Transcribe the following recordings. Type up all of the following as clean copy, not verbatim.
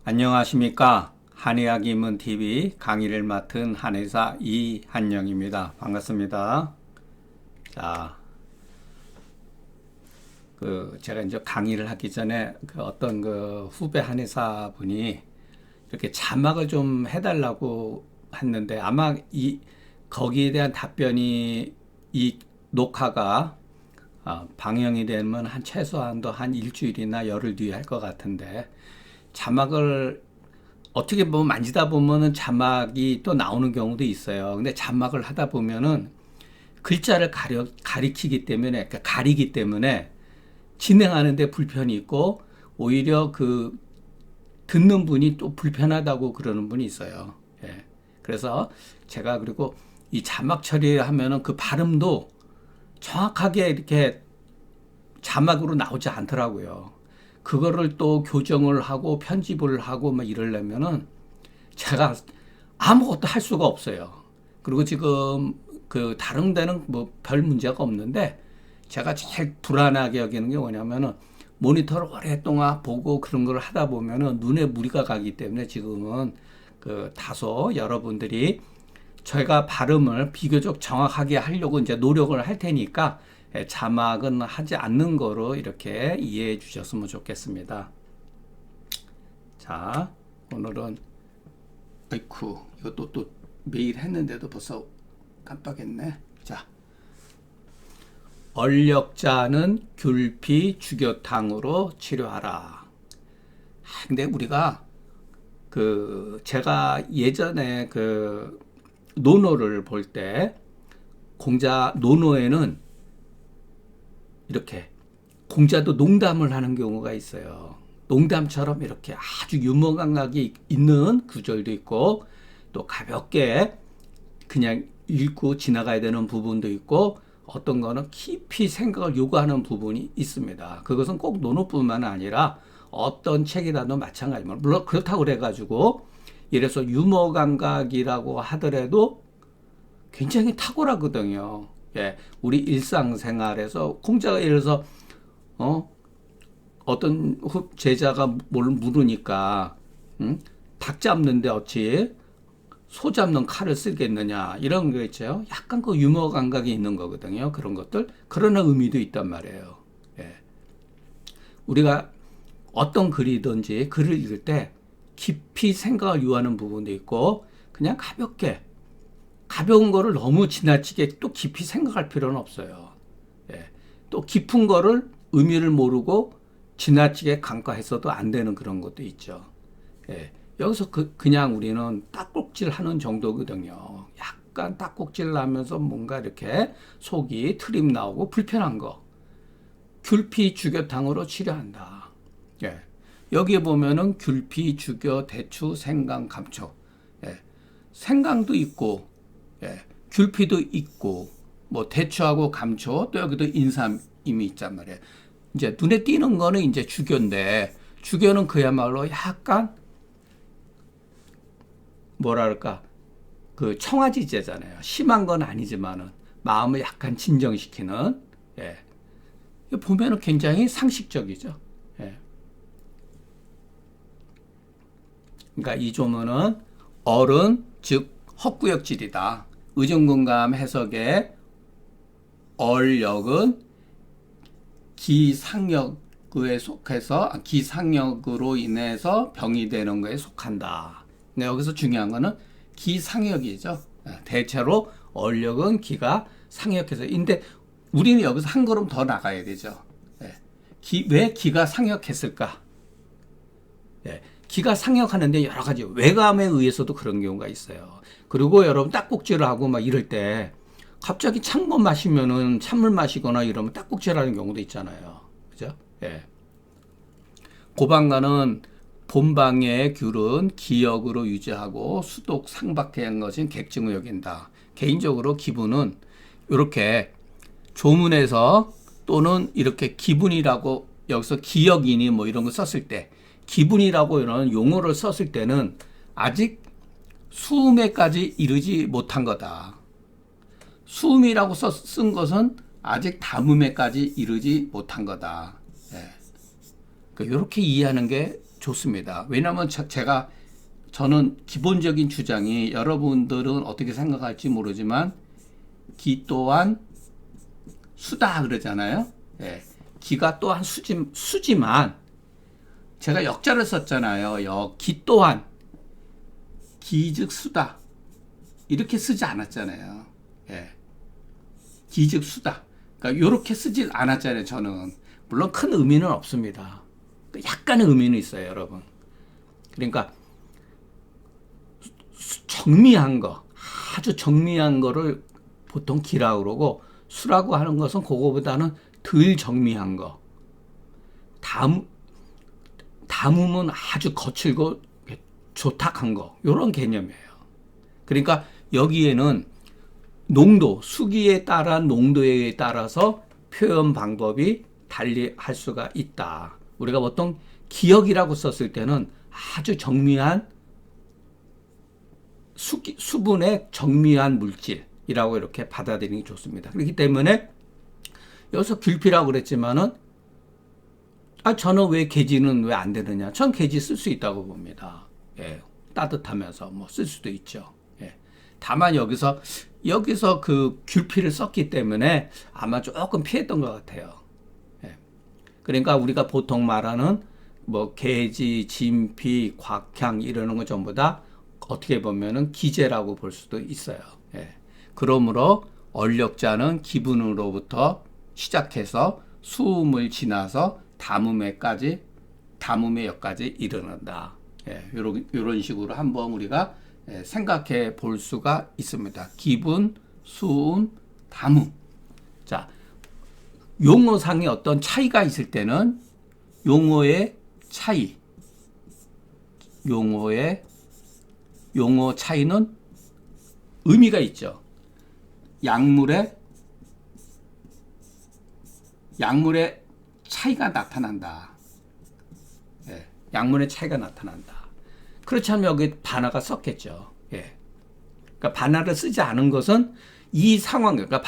안녕하십니까. 한의학입문TV 강의를 맡은 한의사 이한영입니다. 반갑습니다. 자, 제가 이제 강의를 하기 전에 어떤 후배 한의사 분이 이렇게 자막을 좀 해달라고 했는데 아마 거기에 대한 답변이 이 녹화가 방영이 되면 최소한도 한 일주일이나 열흘 뒤에 할 것 같은데 자막을 어떻게 보면 만지다 보면은 자막이 또 나오는 경우도 있어요. 근데 자막을 하다 보면은 글자를 가리키기 때문에, 그러니까 가리기 때문에 진행하는데 불편이 있고 오히려 듣는 분이 또 불편하다고 그러는 분이 있어요. 예. 그래서 제가 그리고 이 자막 처리하면은 그 발음도 정확하게 이렇게 자막으로 나오지 않더라고요. 그거를 또 교정을 하고 편집을 하고 막 이러려면은 제가 아무것도 할 수가 없어요. 그리고 지금 다른 데는 뭐 별 문제가 없는데 제가 제일 불안하게 여기는 게 뭐냐면은 모니터를 오랫동안 보고 그런 걸 하다 보면은 눈에 무리가 가기 때문에 지금은 다소 여러분들이 저희가 발음을 비교적 정확하게 하려고 이제 노력을 할 테니까 자막은 하지 않는 거로 이렇게 이해해 주셨으면 좋겠습니다. 자, 오늘은 아이쿠 이것도 또 매일 했는데도 벌써 깜빡했네. 자, 얼력자는 귤피 죽여탕으로 치료하라. 근데 우리가 제가 예전에 논어를 볼 때 공자 논어에는 이렇게 공자도 농담을 하는 경우가 있어요. 농담처럼 이렇게 아주 유머 감각이 있는 구절도 있고 또 가볍게 그냥 읽고 지나가야 되는 부분도 있고 어떤 거는 깊이 생각을 요구하는 부분이 있습니다. 그것은 꼭 논어뿐만 아니라 어떤 책이라도 마찬가지입니다. 물론 그렇다고 그래가지고 이래서 유머 감각이라고 하더라도 굉장히 탁월하거든요. 예, 우리 일상생활에서 공자가 예를 들어서 어떤 제자가 뭘 물으니까 닭 잡는데 어찌 소 잡는 칼을 쓰겠느냐 이런 거 있죠. 약간 유머 감각이 있는 거거든요. 그런 것들 그러나 의미도 있단 말이에요. 예. 우리가 어떤 글이든지 글을 읽을 때 깊이 생각을 요하는 부분도 있고 그냥 가벼운 거를 너무 지나치게 또 깊이 생각할 필요는 없어요. 예. 또 깊은 거를 의미를 모르고 지나치게 간과해서도 안 되는 그런 것도 있죠. 예. 여기서 그냥 우리는 딱꼭질 하는 정도거든요. 약간 딱꼭질 하면서 뭔가 이렇게 속이 트림 나오고 불편한 거. 귤피 죽여탕으로 치료한다. 예. 여기에 보면은 귤피 죽여 대추 생강 감초. 예. 생강도 있고 예, 귤피도 있고 뭐 대추하고 감초 또 여기도 인삼 이미 있단 말이에요. 이제 눈에 띄는 거는 이제 주교인데 주교는 그야말로 약간 뭐랄까 청아지제잖아요. 심한 건 아니지만은 마음을 약간 진정시키는 예. 보면은 굉장히 상식적이죠. 예. 그러니까 이 조문은 어른 즉 헛구역질이다. 의정분감 해석의 얼력은 기상력에 속해서 기상력으로 인해서 병이 되는 거에 속한다. 근데 여기서 중요한 거는 기상력이죠. 대체로 얼력은 기가 상역해서. 근데 우리는 여기서 한 걸음 더 나가야 되죠. 왜 기가 상역했을까? 기가 상역하는데 여러 가지 외감에 의해서도 그런 경우가 있어요. 그리고 여러분 딱꼭질을 하고 막 이럴 때 갑자기 찬 거 마시면은 찬물 마시거나 이러면 딱꼭질하는 경우도 있잖아요. 그죠? 예. 고방가는 본방의 귤은 기역으로 유지하고 수독 상박한 것은 객증을 여긴다. 개인적으로 기분은 이렇게 조문에서 또는 이렇게 기분이라고 여기서 기역이니 뭐 이런 거 썼을 때 기분이라고 이런 용어를 썼을 때는 아직 수음에까지 이르지 못한 거다. 수음이라고 쓴 것은 아직 담음에까지 이르지 못한 거다. 예. 그러니까 이렇게 이해하는 게 좋습니다. 왜냐하면 저는 기본적인 주장이 여러분들은 어떻게 생각할지 모르지만 기 또한 수다 그러잖아요. 예. 기가 또한 수지만 제가 역자를 썼잖아요. 기 또한 기즉 수다 이렇게 쓰지 않았잖아요. 예. 기즉 수다. 그러니까 이렇게 쓰질 않았잖아요. 저는 물론 큰 의미는 없습니다. 약간의 의미는 있어요, 여러분. 그러니까 정미한 거, 아주 정미한 거를 보통 기라고 그러고 수라고 하는 것은 그거보다는 덜 정미한 거. 담음은 아주 거칠고 조탁한 거. 이런 개념이에요. 그러니까 여기에는 농도, 수기에 따른 농도에 따라서 표현 방법이 달리 할 수가 있다. 우리가 보통 기역이라고 썼을 때는 아주 정미한 수분의 정미한 물질이라고 이렇게 받아들이는 게 좋습니다. 그렇기 때문에 여기서 귤피라고 그랬지만은 저는 왜 계지는 왜 안 되느냐? 전 계지 쓸 수 있다고 봅니다. 예, 따뜻하면서 뭐 쓸 수도 있죠. 예. 다만 여기서 그 귤피를 썼기 때문에 아마 조금 피했던 것 같아요. 예. 그러니까 우리가 보통 말하는 뭐 계지, 진피, 곽향 이러는 거 전부 다 어떻게 보면은 기제라고 볼 수도 있어요. 예. 그러므로 얼력자는 기분으로부터 시작해서 수음을 지나서 담음의 역까지 이르는다. 예. 이런 식으로 한번 우리가 생각해 볼 수가 있습니다. 기분, 수음, 담음. 자, 용어상의 어떤 차이가 있을 때는 용어 차이는 의미가 있죠. 약물의 차이가 나타난다. 예, 약물의 차이가 나타난다. 그렇지 않으면 여기 반화가 썼겠죠. 예. 그러니까 반화를 쓰지 않은 것은 이 상황, 그러니까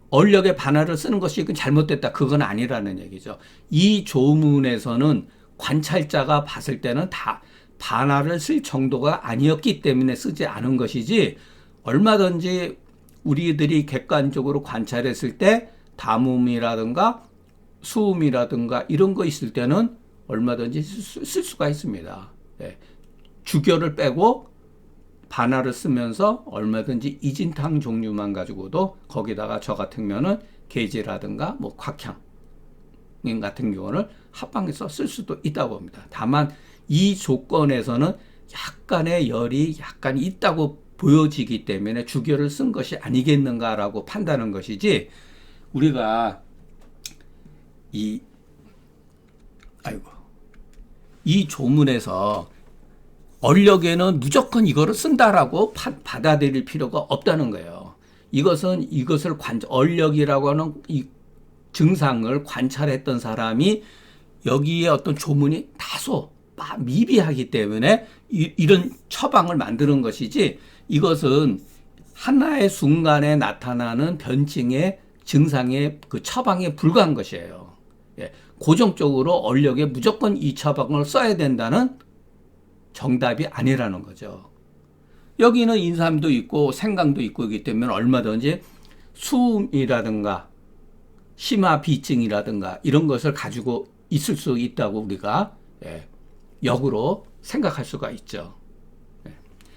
얼력의 반화를 쓰는 것이 잘못됐다. 그건 아니라는 얘기죠. 이 조문에서는 관찰자가 봤을 때는 다 반화를 쓸 정도가 아니었기 때문에 쓰지 않은 것이지, 얼마든지 우리들이 객관적으로 관찰했을 때 담음이라든가 수음이라든가 이런 거 있을 때는 얼마든지 쓸 수가 있습니다. 예. 주결을 빼고 반화를 쓰면서 얼마든지 이진탕 종류만 가지고도 거기다가 저 같은 경우는 계지라든가 뭐 곽향 같은 경우는 합방해서 쓸 수도 있다고 봅니다. 다만 이 조건에서는 약간의 열이 약간 있다고 보여지기 때문에 주결을 쓴 것이 아니겠는가라고 판단하는 것이지, 우리가 이 조문에서 얼력에는 무조건 이거를 쓴다라고 받아들일 필요가 없다는 거예요. 이것을 얼력이라고 하는 이 증상을 관찰했던 사람이 여기에 어떤 조문이 다소 미비하기 때문에 이런 처방을 만드는 것이지, 이것은 하나의 순간에 나타나는 변증의 증상의 그 처방에 불과한 것이에요. 예, 고정적으로 얼력에 무조건 이 처방을 써야 된다는 정답이 아니라는 거죠. 여기는 인삼도 있고 생강도 있고 이기 때문에 얼마든지 수음이라든가 심화 비증이라든가 이런 것을 가지고 있을 수 있다고 우리가 역으로 생각할 수가 있죠.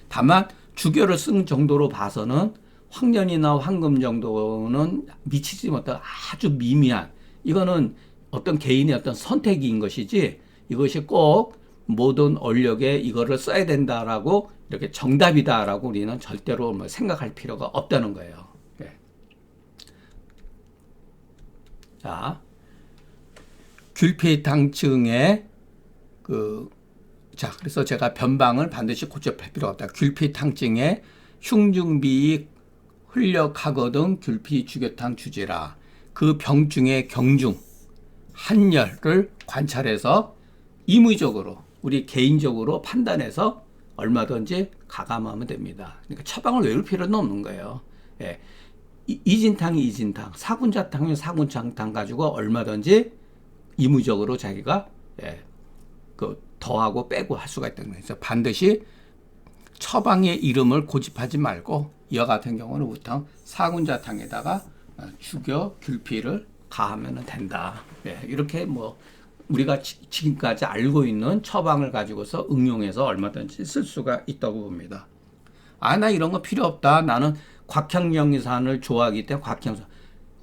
다만 주결을 쓴 정도로 봐서는 황년이나 황금 정도는 미치지 못한 아주 미미한, 이거는 어떤 개인의 어떤 선택인 것이지, 이것이 꼭 모든 얼력에 이거를 써야 된다라고 이렇게 정답이다라고 우리는 절대로 뭐 생각할 필요가 없다는 거예요. 자, 귤피탕증의 그래서 제가 변방을 반드시 고쳐할 필요가 없다. 귤피탕증의 흉중비익 흘력하거든 귤피주교탕 주지라. 그 병중의 경중 한열을 관찰해서 임의적으로 우리 개인적으로 판단해서 얼마든지 가감하면 됩니다. 그러니까 처방을 외울 필요는 없는 거예요. 예. 이진탕이 이진탕, 사군자탕이면 사군자탕 가지고 얼마든지 임의적으로 자기가 더하고 빼고 할 수가 있다는 거죠. 반드시 처방의 이름을 고집하지 말고 이와 같은 경우는 보통 사군자탕에다가 죽여 귤피를 가하면 된다. 네, 이렇게 뭐 우리가 지금까지 알고 있는 처방을 가지고서 응용해서 얼마든지 쓸 수가 있다고 봅니다. 아, 나 이런 거 필요 없다. 나는 곽향정리산을 좋아하기 때문에 곽향정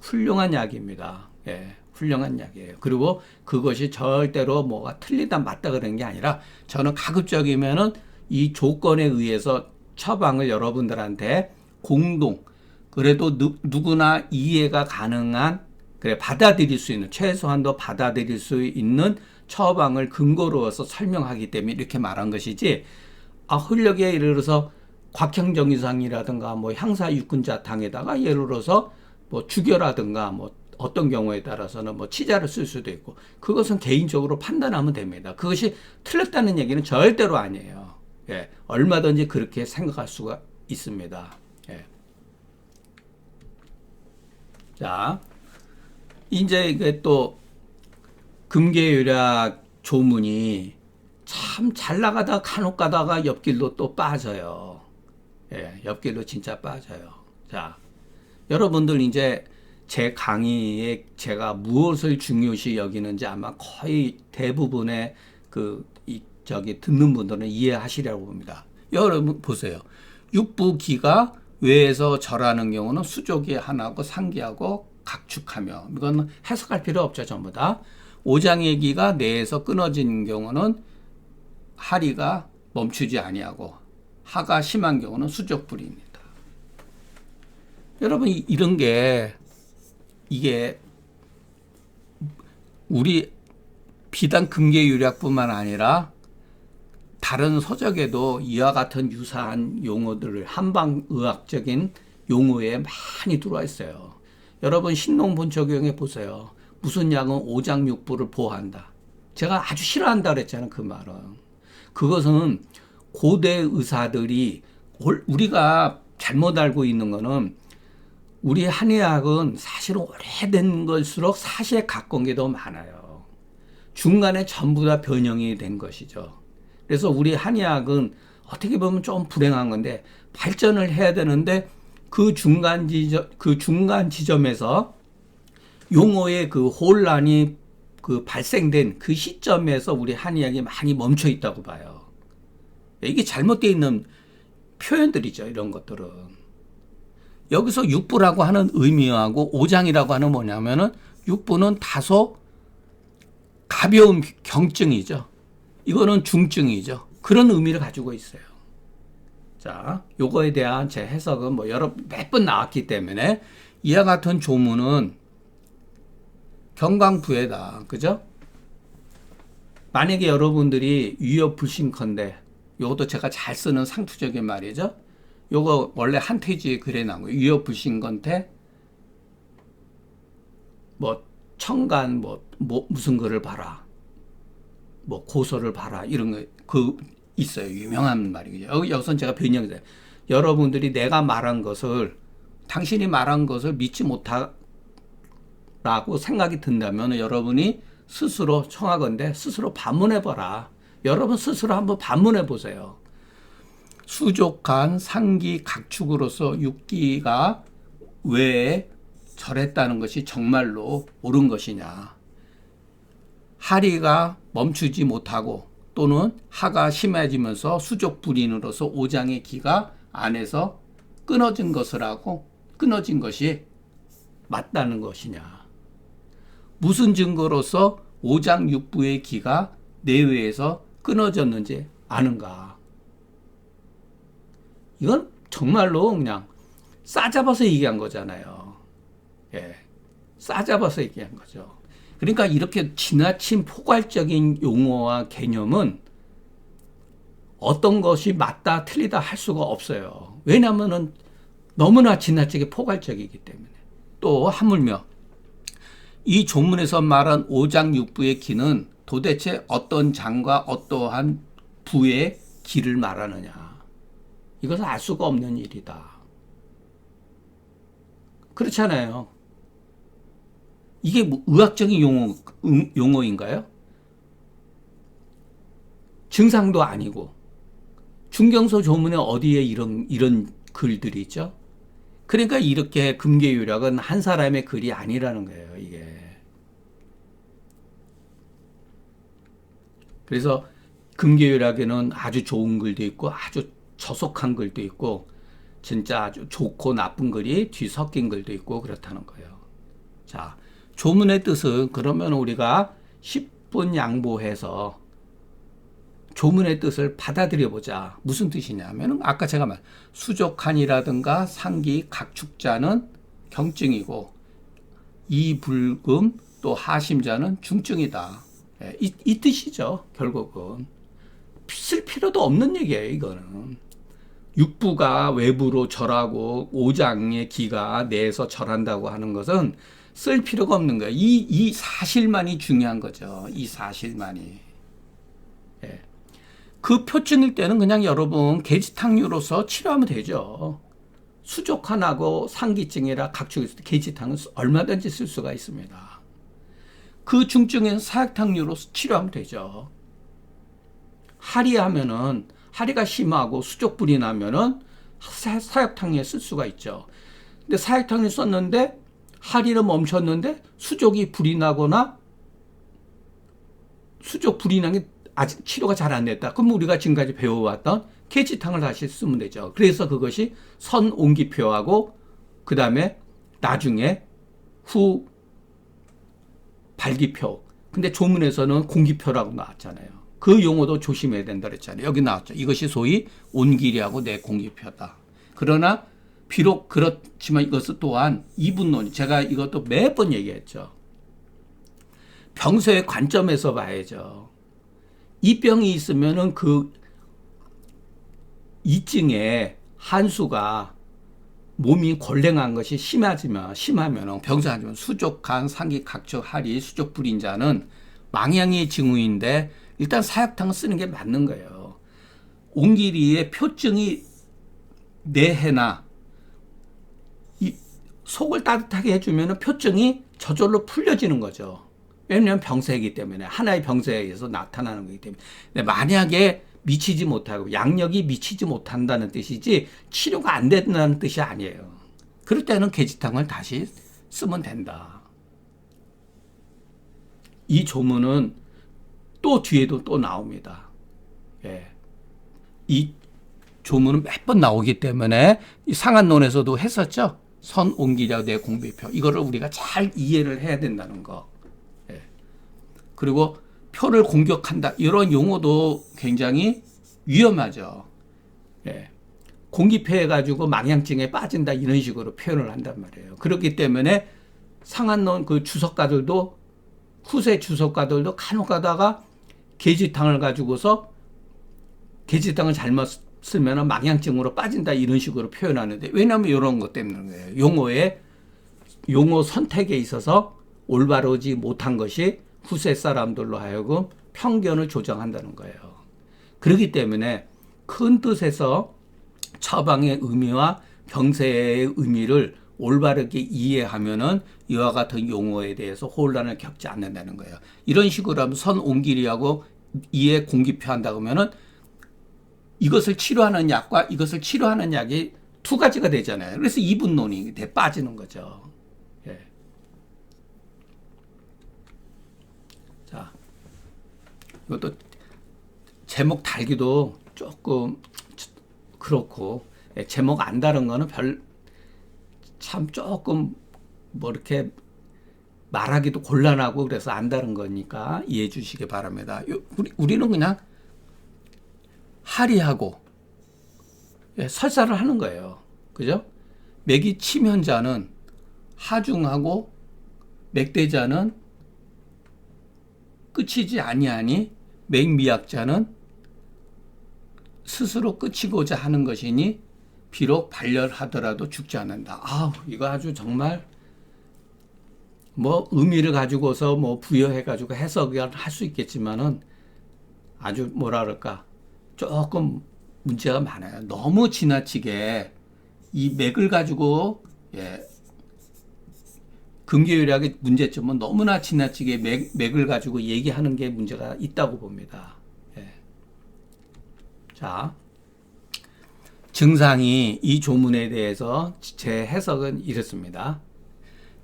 훌륭한 약입니다. 예, 훌륭한 약이에요. 그리고 그것이 절대로 뭐가 틀리다 맞다 그런 게 아니라 저는 가급적이면은 이 조건에 의해서 처방을 여러분들한테 공동 그래도 누구나 이해가 가능한 그래 받아들일 수 있는 최소한도 받아들일 수 있는 처방을 근거로 해서 설명하기 때문에 이렇게 말한 것이지 아 흘력에 예를 들어서 곽향정이상이라든가 뭐 향사육군자탕에다가 예를 들어서 뭐 죽여라든가 뭐 어떤 경우에 따라서는 뭐 치자를 쓸 수도 있고 그것은 개인적으로 판단하면 됩니다. 그것이 틀렸다는 얘기는 절대로 아니에요. 예, 얼마든지 그렇게 생각할 수가 있습니다. 예. 자, 이제 이게 또 금계유략 조문이 참 잘 나가다가 간혹 가다가 옆길로 또 빠져요. 예, 옆길로 진짜 빠져요. 자, 여러분들 이제 제 강의에 제가 무엇을 중요시 여기는지 아마 거의 대부분의 듣는 분들은 이해하시려고 봅니다. 여러분 보세요. 육부기가 외에서 절하는 경우는 수족이 하나고 상기하고 각축하며 이건 해석할 필요 없죠. 전부 다. 오장의 기가 내에서 끊어진 경우는 하리가 멈추지 아니하고 하가 심한 경우는 수족불입니다. 여러분 이런 게 이게 우리 비단 금계유략뿐만 아니라 다른 서적에도 이와 같은 유사한 용어들을 한방의학적인 용어에 많이 들어와 있어요. 여러분 신농본초경에 보세요. 무슨 약은 오장육부를 보호한다. 제가 아주 싫어한다 그랬잖아요. 그 말은. 그것은 고대 의사들이 우리가 잘못 알고 있는 거는 우리 한의학은 사실은 오래된 걸수록 사실에 가까운 게 더 많아요. 중간에 전부 다 변형이 된 것이죠. 그래서 우리 한의학은 어떻게 보면 좀 불행한 건데 발전을 해야 되는데 그 중간 지점에서 용어의 그 혼란이 발생된 그 시점에서 우리 한의학이 많이 멈춰 있다고 봐요. 이게 잘못되어 있는 표현들이죠. 이런 것들은. 여기서 육부라고 하는 의미하고 오장이라고 하는 뭐냐면은 육부는 다소 가벼운 경증이죠. 이거는 중증이죠. 그런 의미를 가지고 있어요. 자, 요거에 대한 제 해석은 뭐 몇 번 나왔기 때문에 이와 같은 조문은 경강부에다, 그죠? 만약에 여러분들이 위협불신컨대, 요것도 제가 잘 쓰는 상투적인 말이죠. 요거 원래 한퇴지에 글에 나온 거예요. 위협불신컨대, 뭐 청간, 무슨 글을 봐라, 뭐 고소를 봐라 이런 거 있어요. 유명한 말이죠. 여기선 제가 변형해요. 여러분들이 내가 말한 것을 당신이 말한 것을 믿지 못하라고 생각이 든다면 여러분이 스스로 청하건대 스스로 반문해봐라. 여러분 스스로 한번 반문해보세요. 수족간 상기 각축으로서 육기가 왜 절했다는 것이 정말로 옳은 것이냐. 하리가 멈추지 못하고 또는 하가 심해지면서 수족 불인으로서 오장의 기가 안에서 끊어진 것이 맞다는 것이냐. 무슨 증거로서 오장육부의 기가 내외에서 끊어졌는지 아는가. 이건 정말로 그냥 싸잡아서 얘기한 거잖아요. 예, 싸잡아서 얘기한 거죠. 그러니까 이렇게 지나친 포괄적인 용어와 개념은 어떤 것이 맞다 틀리다 할 수가 없어요. 왜냐하면 너무나 지나치게 포괄적이기 때문에. 또 하물며 이 조문에서 말한 오장육부의 기는 도대체 어떤 장과 어떠한 부의 기를 말하느냐. 이것은 알 수가 없는 일이다. 그렇잖아요. 이게 뭐 의학적인 용어인가요? 증상도 아니고 중경서 조문에 어디에 이런 글들이 있죠? 그러니까 이렇게 금계유락은 한 사람의 글이 아니라는 거예요, 이게. 그래서 금계유락에는 아주 좋은 글도 있고 아주 저속한 글도 있고 진짜 아주 좋고 나쁜 글이 뒤섞인 글도 있고 그렇다는 거예요. 자, 조문의 뜻은 그러면 우리가 10분 양보해서 조문의 뜻을 받아들여 보자. 무슨 뜻이냐면 아까 제가 말 수족한이라든가 상기 각축자는 경증이고 이불금 또 하심자는 중증이다. 이 뜻이죠. 결국은 쓸 필요도 없는 얘기예요. 이거는 육부가 외부로 절하고 오장의 기가 내에서 절한다고 하는 것은 쓸 필요가 없는 거예요. 이 사실만이 중요한 거죠. 이 사실만이. 예. 그 표증일 때는 그냥 여러분 계지탕류로서 치료하면 되죠. 수족한하고 상기증이라 각축에서 계지탕은 얼마든지 쓸 수가 있습니다. 그 중증에는 사약탕류로서 치료하면 되죠. 하리하면은 하리가 심하고 수족불이 나면은 사약탕류에 쓸 수가 있죠. 근데 사약탕류 썼는데 하리는 멈췄는데 수족이 불이 나거나 수족 불이 난 게 아직 치료가 잘 안 됐다. 그럼 우리가 지금까지 배워왔던 계지탕을 다시 쓰면 되죠. 그래서 그것이 선옹기표하고 그 다음에 나중에 후 발기표. 근데 조문에서는 공기표라고 나왔잖아요. 그 용어도 조심해야 된다 그랬잖아요. 여기 나왔죠. 이것이 소위 온기리하고 내 공기표다. 그러나 비록 그렇지만 이것은 또한 이분론, 제가 이것도 매번 얘기했죠. 병세의 관점에서 봐야죠. 이 병이 있으면은 그 이증에 한수가 몸이 골랭한 것이 심하면 병사하면 수족한, 상기, 각척, 하리, 수족 불인자는 망향의 징후인데 일단 사약탕을 쓰는 게 맞는 거예요. 옹기리의 표증이 내해나 이 속을 따뜻하게 해주면 표증이 저절로 풀려지는 거죠. 왜냐하면 병세이기 때문에 하나의 병세에 의해서 나타나는 거기 때문에. 근데 만약에 미치지 못하고 양력이 미치지 못한다는 뜻이지 치료가 안 된다는 뜻이 아니에요. 그럴 때는 계지탕을 다시 쓰면 된다. 이 조문은 또 뒤에도 또 나옵니다. 예. 이 조문은 몇 번 나오기 때문에 이 상한론에서도 했었죠. 선옹기려 내 공비표. 이거를 우리가 잘 이해를 해야 된다는 거. 예. 그리고 표를 공격한다. 이런 용어도 굉장히 위험하죠. 예. 공기표해가지고 망향증에 빠진다. 이런 식으로 표현을 한단 말이에요. 그렇기 때문에 상한론 그 주석가들도 후세 주석가들도 간혹 가다가 계지탕을 가지고서 계지탕을 잘못 쓰면 망향증으로 빠진다. 이런 식으로 표현하는데 왜냐하면 이런 것 때문에 거예요. 용어 선택에 있어서 올바르지 못한 것이 후세 사람들로 하여금 편견을 조장한다는 거예요. 그렇기 때문에 큰 뜻에서 처방의 의미와 병세의 의미를 올바르게 이해하면은 이와 같은 용어에 대해서 혼란을 겪지 않는다는 거예요. 이런 식으로 하면 선옹기리하고 이해 공기표 한다고 하면은 이것을 치료하는 약과 이것을 치료하는 약이 두 가지가 되잖아요. 그래서 이분론이 빠지는 거죠. 예. 자, 이것도 제목 달기도 조금 그렇고, 제목 안 다른 거는 참 조금 뭐 이렇게 말하기도 곤란하고 그래서 안 다른 거니까 이해해 주시기 바랍니다. 우리는 그냥 하리하고 설사를 하는 거예요. 그죠? 맥이 치면자는 하중하고 맥대자는 끝이지 아니하니 맥미약자는 스스로 끝이고자 하는 것이니 비록 발열하더라도 죽지 않는다. 이거 아주 정말 뭐 의미를 가지고서 뭐 부여해가지고 해석을 할 수 있겠지만은 아주 뭐라 그럴까 조금 문제가 많아요. 너무 지나치게 이 맥을 가지고 금계유락의 문제점은 너무나 지나치게 맥을 가지고 얘기하는 게 문제가 있다고 봅니다. 자, 증상이 이 조문에 대해서 제 해석은 이렇습니다.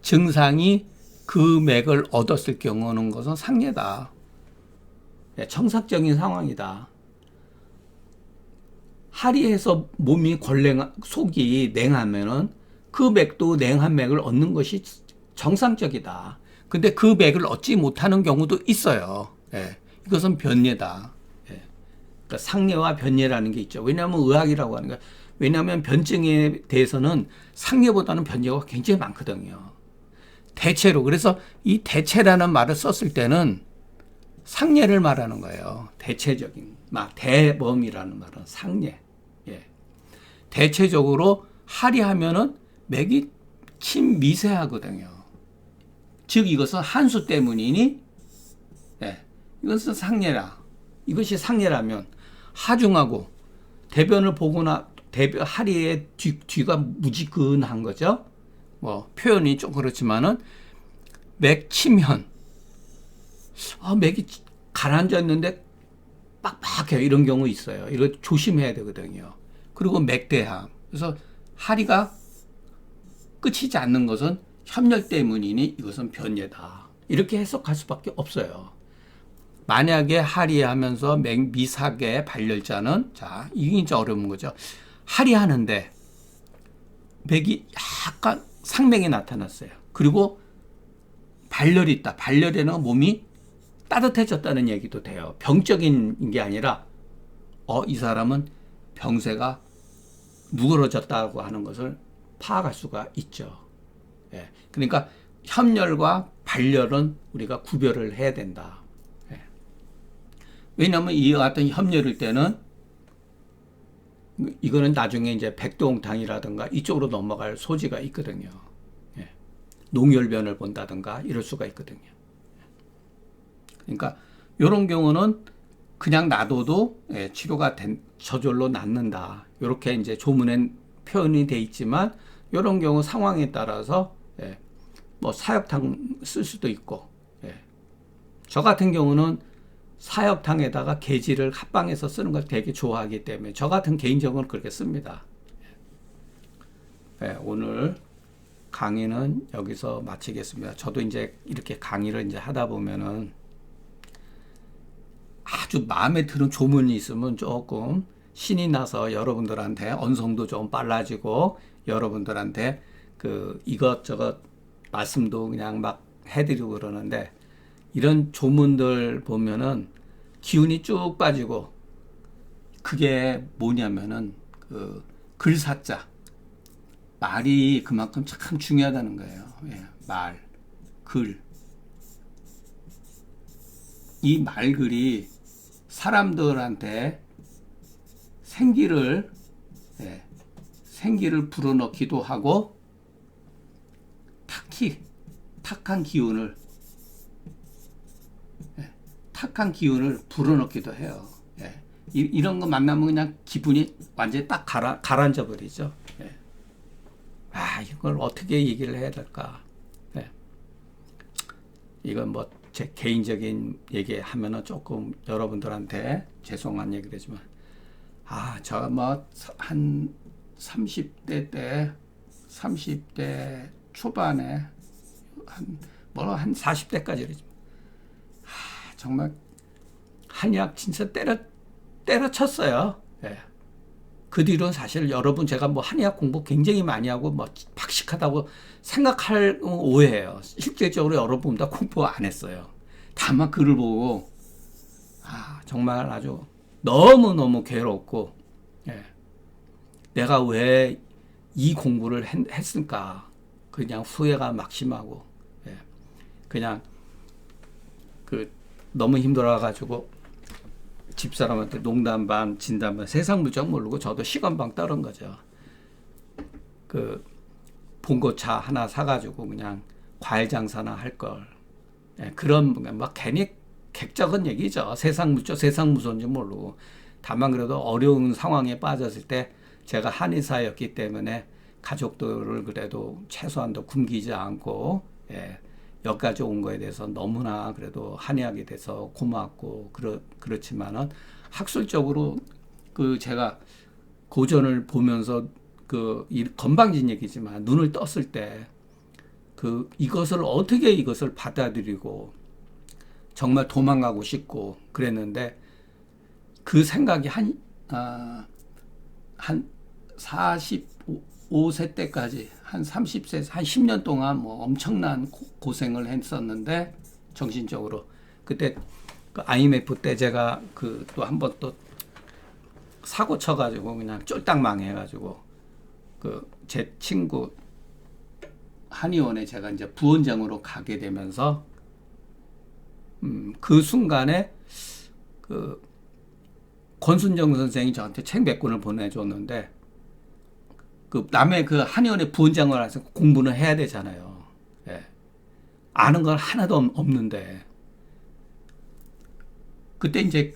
증상이 그 맥을 얻었을 경우는 것은 상례다. 청삭적인 상황이다. 하리해서 몸이 속이 냉하면은 그 맥도 냉한 맥을 얻는 것이 정상적이다. 근데 그 맥을 얻지 못하는 경우도 있어요. 예, 이것은 변예다. 예, 그러니까 상례와 변예라는 게 있죠. 왜냐하면 의학이라고 하는 거예요. 왜냐하면 변증에 대해서는 상례보다는 변예가 굉장히 많거든요. 대체로. 그래서 이 대체라는 말을 썼을 때는 상례를 말하는 거예요. 대체적인, 막 대범이라는 말은 상례. 예. 대체적으로 하리하면은 맥이 친미세하거든요. 즉 이것은 한수 때문이니, 예. 이것은 상례라. 이것이 상례라면 하중하고 대변을 보거나 하리의 뒤가 무지근한 거죠. 뭐 표현이 좀 그렇지만은 맥 치면 맥이 가라앉아 있는데 빡빡해요. 이런 경우 있어요. 이거 조심해야 되거든요. 그리고 맥대함. 그래서 하리가 끝이지 않는 것은 협렬 때문이니 이것은 변예다. 이렇게 해석할 수밖에 없어요. 만약에 하리하면서 미사계 발열자는, 자, 이게 이제 어려운 거죠. 하리하는데 맥이 약간 상맥이 나타났어요. 그리고 발열이 있다. 발열에는 몸이 따뜻해졌다는 얘기도 돼요. 병적인 게 아니라 이 사람은 병세가 누그러졌다고 하는 것을 파악할 수가 있죠. 예. 그러니까 협열과 발열은 우리가 구별을 해야 된다. 예. 왜냐하면 이와 같은 협열일 때는 이거는 나중에 이제 백두홍탕이라든가 이쪽으로 넘어갈 소지가 있거든요. 예. 농혈변을 본다든가 이럴 수가 있거든요. 그러니까 이런 경우는 그냥 놔둬도 치료가 저절로 낫는다. 이렇게 이제 조문엔 표현이 돼 있지만 이런 경우 상황에 따라서 뭐 사역탕 쓸 수도 있고, 저 같은 경우는 사역탕에다가 계지를 합방해서 쓰는 걸 되게 좋아하기 때문에 저 같은 개인적으로 그렇게 씁니다. 오늘 강의는 여기서 마치겠습니다. 저도 이제 이렇게 강의를 이제 하다 보면은 아주 마음에 드는 조문이 있으면 조금 신이 나서 여러분들한테 언성도 좀 빨라지고 여러분들한테 그 이것저것 말씀도 그냥 막 해드리고 그러는데, 이런 조문들 보면은 기운이 쭉 빠지고, 그게 뭐냐면은 그 글사자, 말이 그만큼 참 중요하다는 거예요. 말, 글. 이 말글이 사람들한테 생기를 불어넣기도 하고, 특히 탁한 기운을 불어넣기도 해요. 이런 거 만나면 그냥 기분이 완전히 딱 가라앉아 버리죠. 이걸 어떻게 얘기를 해야 될까? 이건 뭐 제 개인적인 얘기 하면은 조금 여러분들한테 죄송한 얘기 되지만, 저 뭐 한 30대 초반에 한 40대까지 정말 한약 진짜 때려쳤어요. 그 뒤로는 사실 여러분 제가 뭐 한의학 공부 굉장히 많이 하고 뭐 박식하다고 생각할 오해예요. 실질적으로 여러분 다 공부 안 했어요. 다만 글을 보고 정말 아주 너무너무 괴롭고, 내가 왜 이 공부를 했을까 그냥 후회가 막심하고, 그냥 너무 힘들어가지고 집사람한테 농담 반 진담 반 세상 물정 모르고 저도 시건방 떨은 거죠. 봉고차 하나 사가지고 그냥 과일 장사나 할 걸. 그런 막 괜히 객적은 얘기죠. 세상 물정 세상 무서운지 모르고. 다만 그래도 어려운 상황에 빠졌을 때 제가 한의사였기 때문에 가족들을 그래도 최소한도 굶기지 않고 여기까지 온 거에 대해서 너무나 그래도 한의학에 대해서 고맙고 그렇지만은 학술적으로 그 제가 고전을 보면서 건방진 얘기지만 눈을 떴을 때 이것을 어떻게 이것을 받아들이고 정말 도망가고 싶고 그랬는데 그 생각이 한 45세 때까지 한 30세, 한 10년 동안 뭐 엄청난 고생을 했었는데 정신적으로 그때 그 IMF 때 제가 또 한 번 또 사고 쳐가지고 그냥 쫄딱 망해가지고 제 친구 한의원에 제가 이제 부원장으로 가게 되면서 그 순간에 권순정 선생이 저한테 책 몇 권을 보내줬는데 남의 한의원의 부원장을 해서 공부는 해야 되잖아요. 예. 아는 건 하나도 없는데 그때 이제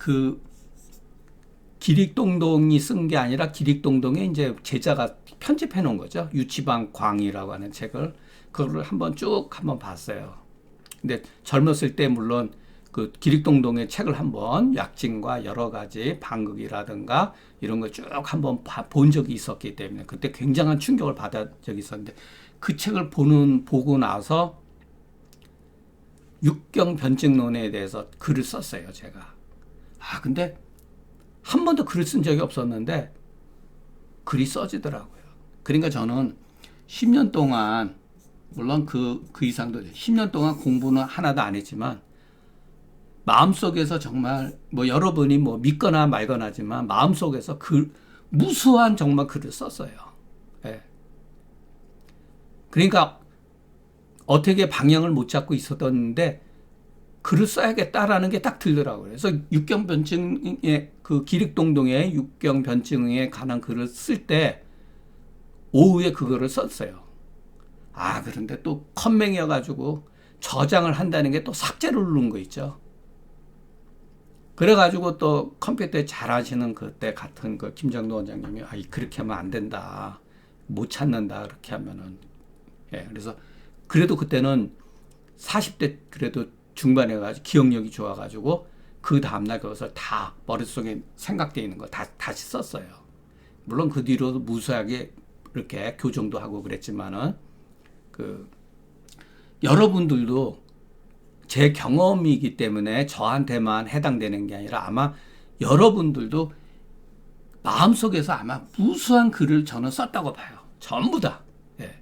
기릭동동이 쓴 게 아니라 기릭동동에 이제 제자가 편집해 놓은 거죠. 유치방 광이라고 하는 책을 그거를 한번 봤어요. 근데 젊었을 때 물론 기릭동동의 책을 한번 약진과 여러 가지 방극이라든가 이런 걸 쭉 한번 본 적이 있었기 때문에 그때 굉장한 충격을 받은 적이 있었는데 그 책을 보고 나서 육경 변증론에 대해서 글을 썼어요, 제가. 근데 한 번도 글을 쓴 적이 없었는데 글이 써지더라고요. 그러니까 저는 10년 동안 물론 그 이상도 10년 동안 공부는 하나도 안 했지만 마음속에서 정말 뭐 여러분이 뭐 믿거나 말거나지만 마음속에서 무수한 정말 글을 썼어요. 예. 그러니까 어떻게 방향을 못 잡고 있었는데 글을 써야겠다라는 게 딱 들더라고요. 그래서 육경변증의 기릭동동의 육경변증에 관한 글을 쓸 때 오후에 그거를 썼어요. 그런데 또 컴맹이어가지고 저장을 한다는 게 또 삭제를 누른 거 있죠. 그래가지고 또 컴퓨터에 잘하시는 그때 같은 김정도 원장님이 그렇게 하면 안 된다. 못 찾는다. 그렇게 하면은. 예, 그래서 그래도 그때는 40대 그래도 중반에 가지고 기억력이 좋아가지고 그 다음날 그것을 다 머릿속에 생각되어 있는 거 다시 썼어요. 물론 그 뒤로도 무수하게 이렇게 교정도 하고 그랬지만은 여러분들도 제 경험이기 때문에 저한테만 해당되는 게 아니라 아마 여러분들도 마음속에서 아마 무수한 글을 저는 썼다고 봐요. 전부 다. 예.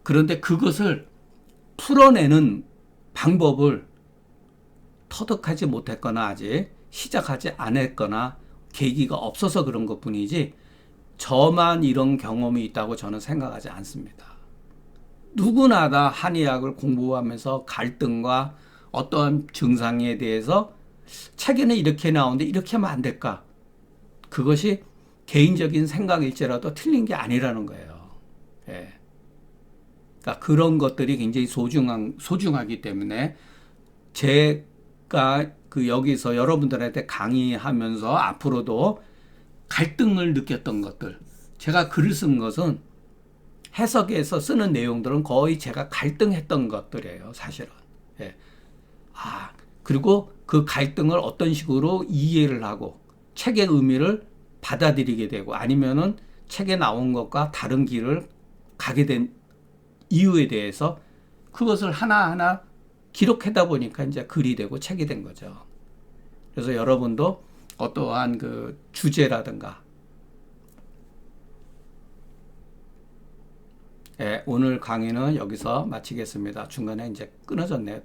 그런데 그것을 풀어내는 방법을 터득하지 못했거나 아직 시작하지 않았거나 계기가 없어서 그런 것 뿐이지 저만 이런 경험이 있다고 저는 생각하지 않습니다. 누구나 다 한의학을 공부하면서 갈등과 어떠한 증상에 대해서 책에는 이렇게 나오는데 이렇게 하면 안 될까? 그것이 개인적인 생각일지라도 틀린 게 아니라는 거예요. 예. 그러니까 그런 것들이 굉장히 소중하기 때문에 제가 여기서 여러분들한테 강의하면서 앞으로도 갈등을 느꼈던 것들, 제가 글을 쓴 것은 해석에서 쓰는 내용들은 거의 제가 갈등했던 것들이에요, 사실은. 예. 그리고 그 갈등을 어떤 식으로 이해를 하고 책의 의미를 받아들이게 되고 아니면은 책에 나온 것과 다른 길을 가게 된 이유에 대해서 그것을 하나하나 기록하다 보니까 이제 글이 되고 책이 된 거죠. 그래서 여러분도 어떠한 주제라든가 오늘 강의는 여기서 마치겠습니다. 중간에 이제 끊어졌네요, 또.